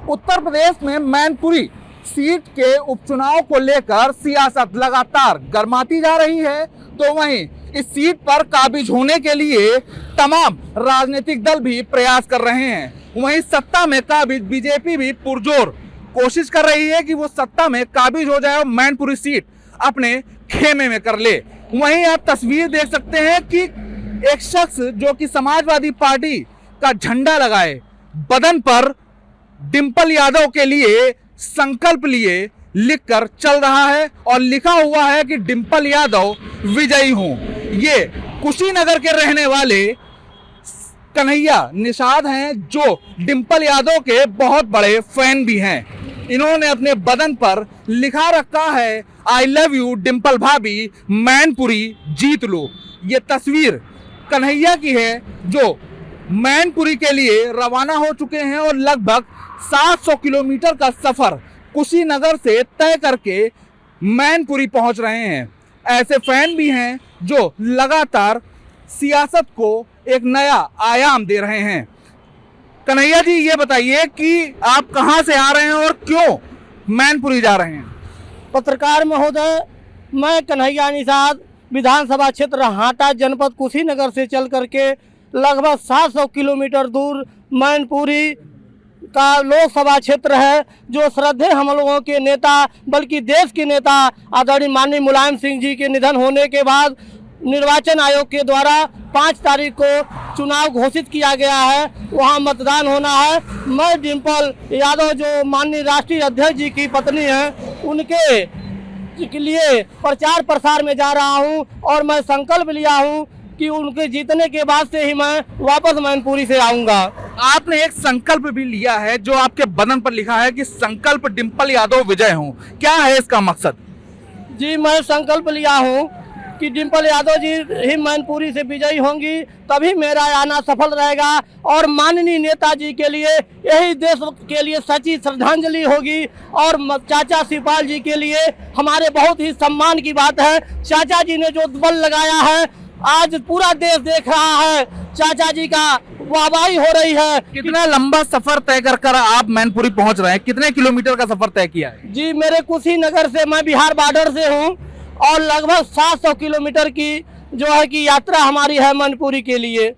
उत्तर प्रदेश में मैनपुरी सीट के उपचुनाव को लेकर सियासत लगातार गर्माती जा रही है, तो वहीं इस सीट पर काबिज होने के लिए तमाम राजनीतिक दल भी प्रयास कर रहे हैं। वहीं सत्ता में काबिज बीजेपी भी पुरजोर कोशिश कर रही है कि वो सत्ता में काबिज हो जाए और मैनपुरी सीट अपने खेमे में कर ले। वहीं आप तस्वीर देख सकते हैं कि एक शख्स जो कि समाजवादी पार्टी का झंडा लगाए बदन पर डिंपल यादव के लिए संकल्प लिए लिखकर चल रहा है और लिखा हुआ है कि डिंपल यादव विजयी हूं। ये कुशीनगर के रहने वाले कन्हैया निषाद हैं जो डिंपल यादव के बहुत बड़े फैन भी हैं। इन्होंने अपने बदन पर लिखा रखा है आई लव यू डिंपल भाभी, मैनपुरी जीत लो। ये तस्वीर कन्हैया की है जो मैनपुरी के लिए रवाना हो चुके हैं और लगभग 700 किलोमीटर का सफर कुशीनगर से तय करके मैनपुरी पहुंच रहे हैं। ऐसे फैन भी हैं जो लगातार सियासत को एक नया आयाम दे रहे हैं। कन्हैया जी, ये बताइए कि आप कहां से आ रहे हैं और क्यों मैनपुरी जा रहे हैं? पत्रकार महोदय, मैं कन्हैया निषाद विधानसभा क्षेत्र हाटा जनपद कुशीनगर से चल करके लगभग 700 किलोमीटर दूर मैनपुरी का लोकसभा क्षेत्र है, जो श्रद्धेय हम लोगों के नेता बल्कि देश के नेता आदरणीय माननीय मुलायम सिंह जी के निधन होने के बाद निर्वाचन आयोग के द्वारा 5 तारीख को चुनाव घोषित किया गया है। वहां मतदान होना है। मैं डिंपल यादव जो माननीय राष्ट्रीय अध्यक्ष जी की पत्नी हैं, उनके लिए प्रचार प्रसार में जा रहा हूं और मैं संकल्प लिया हूं कि उनके जीतने के बाद से ही मैं वापस मैनपुरी से आऊंगा। आपने एक संकल्प भी लिया है जो आपके बदन पर लिखा है कि संकल्प डिंपल यादव विजय हूं। क्या है इसका मकसद? जी, मैं संकल्प लिया हूं कि डिंपल यादव जी ही मैनपुरी से विजयी होंगी, तभी मेरा आना सफल रहेगा और माननीय नेताजी के लिए, यही देश के लिए सच्ची श्रद्धांजलि होगी। और चाचा शिवपाल जी के लिए हमारे बहुत ही सम्मान की बात है। चाचा जी ने जो बल लगाया है, आज पूरा देश देख रहा है। चाचा जी का वाहवाही हो रही है। कितना लंबा सफर तय कर आप मैनपुरी पहुंच रहे हैं? कितने किलोमीटर का सफर तय किया है? जी, मेरे कुशीनगर से, मैं बिहार बॉर्डर से हूं और लगभग 700 किलोमीटर की जो है कि यात्रा हमारी है मैनपुरी के लिए।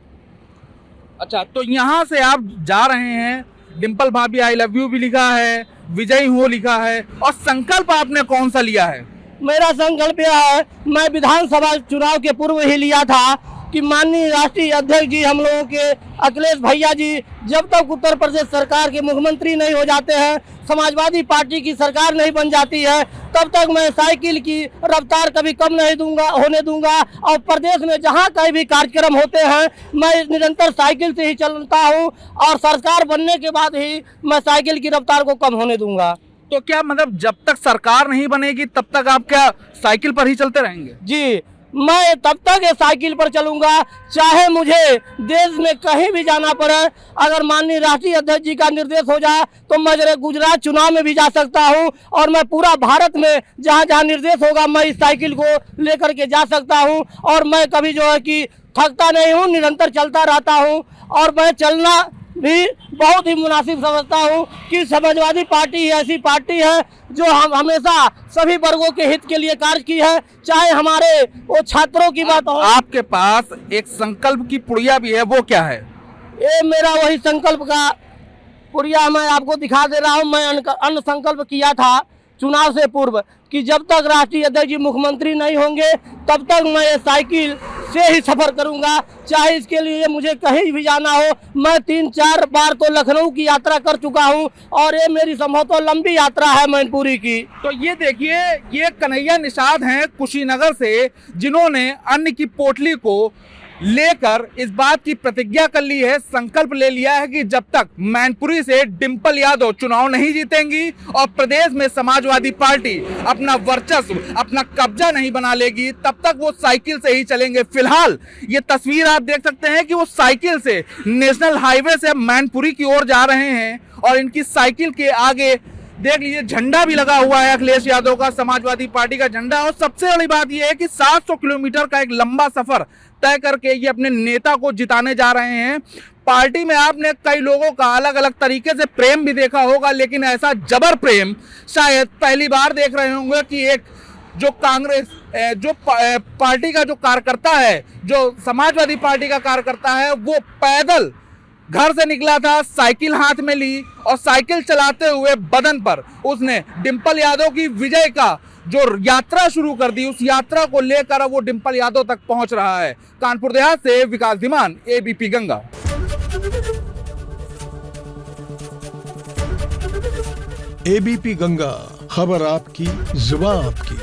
अच्छा, तो यहाँ से आप जा रहे हैं, डिंपल भाभी आई लव यू भी लिखा है, विजयी हो लिखा है, और संकल्प आपने कौन सा लिया है? मेरा संकल्प यह है, मैं विधानसभा चुनाव के पूर्व ही लिया था कि माननीय राष्ट्रीय अध्यक्ष जी हम लोगों के अखिलेश भैया जी जब तक उत्तर प्रदेश सरकार के मुख्यमंत्री नहीं हो जाते हैं, समाजवादी पार्टी की सरकार नहीं बन जाती है, तब तक मैं साइकिल की रफ्तार कभी कम नहीं होने दूंगा। और प्रदेश में जहां कहीं भी कार्यक्रम होते हैं, मैं निरंतर साइकिल से ही चलता हूं और सरकार बनने के बाद ही मैं साइकिल की रफ्तार को कम होने दूंगा। तो क्या मतलब जब तक सरकार नहीं बनेगी तब तक आप क्या साइकिल पर ही चलते रहेंगे? जी, मैं तब तक ये साइकिल पर चलूंगा, चाहे मुझे देश में कहीं भी जाना पड़े। अगर माननीय राष्ट्रीय अध्यक्ष जी का निर्देश हो जाए तो मैं गुजरात चुनाव में भी जा सकता हूं और मैं पूरा भारत में जहां जहां निर्देश होगा मैं इस साइकिल को लेकर के जा सकता हूं। और मैं कभी जो है कि थकता नहीं हूं, निरंतर चलता रहता हूं। और मैं चलना भी बहुत ही मुनासिब समझता हूं कि समाजवादी पार्टी ऐसी पार्टी है जो हम हमेशा सभी वर्गों के हित के लिए कार्य की है, चाहे हमारे वो छात्रों की बात हो। आपके पास एक संकल्प की पुड़िया भी है, वो क्या है? ये मेरा वही संकल्प का पुड़िया मैं आपको दिखा दे रहा हूं। मैं अन्न संकल्प किया था चुनाव से पूर्व कि जब तक राष्ट्रीय अध्यक्ष जी मुख्यमंत्री नहीं होंगे तब तक मैं ये साइकिल से ही सफर करूंगा, चाहे इसके लिए मुझे कहीं भी जाना हो। मैं 3-4 बार तो लखनऊ की यात्रा कर चुका हूं और ये मेरी संभवतः लंबी यात्रा है मैनपुरी की। तो ये देखिए, ये कन्हैया निषाद हैं कुशीनगर से, जिन्होंने अन्न की पोटली को लेकर इस बात की प्रतिज्ञा कर ली है, संकल्प ले लिया है कि जब तक मैनपुरी से डिंपल यादव चुनाव नहीं जीतेंगी और प्रदेश में समाजवादी पार्टी अपना वर्चस्व, अपना कब्जा नहीं बना लेगी, तब तक वो साइकिल से ही चलेंगे। फिलहाल ये तस्वीर आप देख सकते हैं कि वो साइकिल से नेशनल हाईवे से मैनपुरी की ओर जा रहे हैं और इनकी साइकिल के आगे देख लीजिए झंडा भी लगा हुआ है अखिलेश यादव का, समाजवादी पार्टी का झंडा। और सबसे बड़ी बात यह है कि 700 किलोमीटर का एक लंबा सफर तय करके ये अपने नेता को जिताने जा रहे हैं। पार्टी में आपने कई लोगों का अलग अलग तरीके से प्रेम भी देखा होगा, लेकिन ऐसा जबर प्रेम शायद पहली बार देख रहे होंगे कि एक जो कांग्रेस जो पार्टी का जो कार्यकर्ता है, जो समाजवादी पार्टी का कार्यकर्ता है, वो पैदल घर से निकला था, साइकिल हाथ में ली और साइकिल चलाते हुए बदन पर उसने डिंपल यादव की विजय का जो यात्रा शुरू कर दी। उस यात्रा को लेकर अब वो डिंपल यादव तक पहुंच रहा है। कानपुर देहात से विकास धीमान, एबीपी गंगा। एबीपी गंगा, खबर आपकी, जुबान आपकी।